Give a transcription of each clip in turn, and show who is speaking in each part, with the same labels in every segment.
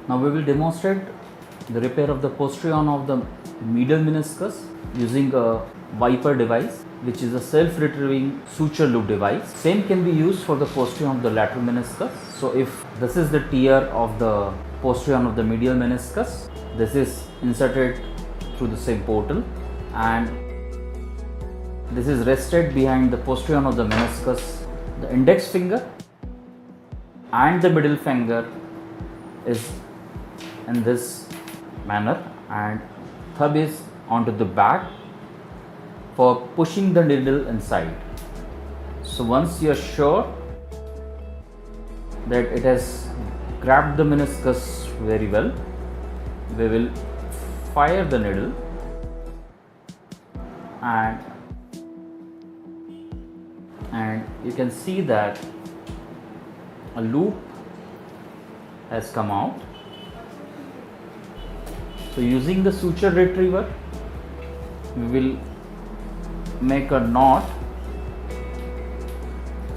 Speaker 1: Now we will demonstrate the repair of the posterior of the medial meniscus using a wiper device, which is a self-retrieving suture loop device. Same can be used for the posterior of the lateral meniscus. So if this is the tear of the posterior of the medial meniscus, this is inserted through the same portal, and this is rested behind the posterior of the meniscus. The index finger and the middle finger is in this manner, and thumb is onto the back for pushing the needle inside. So once you are sure that it has grabbed the meniscus very well, we will fire the needle, and you can see that a loop has come out. So using the suture retriever, we will make a knot.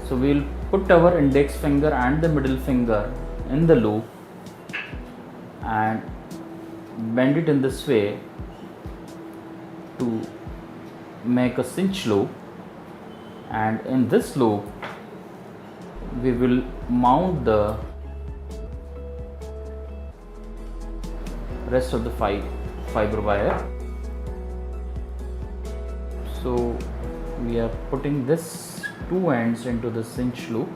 Speaker 1: So we will put our index finger and the middle finger in the loop and bend it in this way to make a cinch loop, and in this loop we will mount the rest of the fiber wire. So we are putting this two ends into the cinch loop,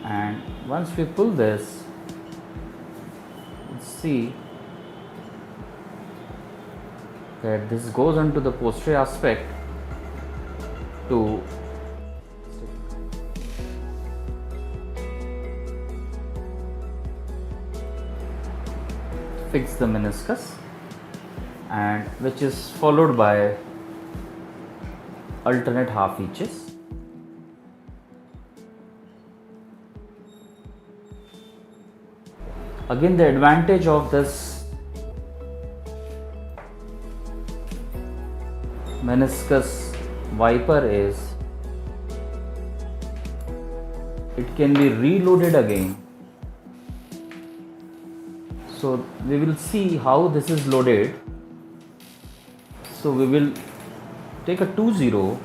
Speaker 1: and once we pull this, see that this goes into the posterior aspect to fix the meniscus, and which is followed by alternate half inches. Again, the advantage of this meniscus wiper is it can be reloaded again. So we will see how this is loaded. So we will take a 2-0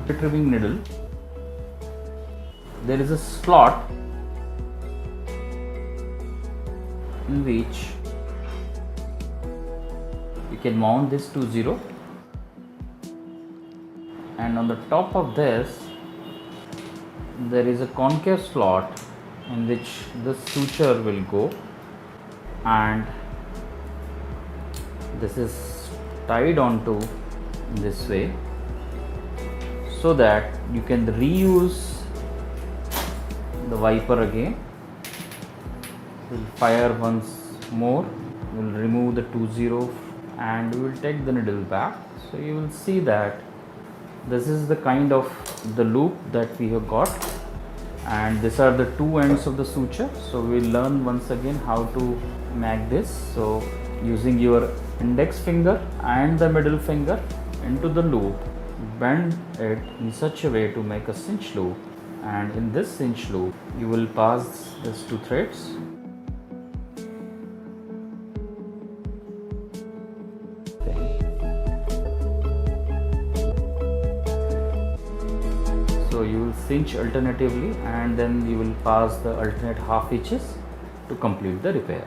Speaker 1: retrieving needle. There is a slot in which you can mount this 2-0, and on the top of this there is a concave slot in which the suture will go, and this is tied onto this way so that you can reuse the wiper again. We'll fire once more, we'll remove the 2-0 and we will take the needle back. So you will see that this is the kind of the loop that we have got, and these are the two ends of the suture. So we'll learn once again how to make this. So using your index finger and the middle finger into the loop, bend it in such a way to make a cinch loop, and in this cinch loop you will pass these two threads. So you will cinch alternatively, and then you will pass the alternate half inches to complete the repair.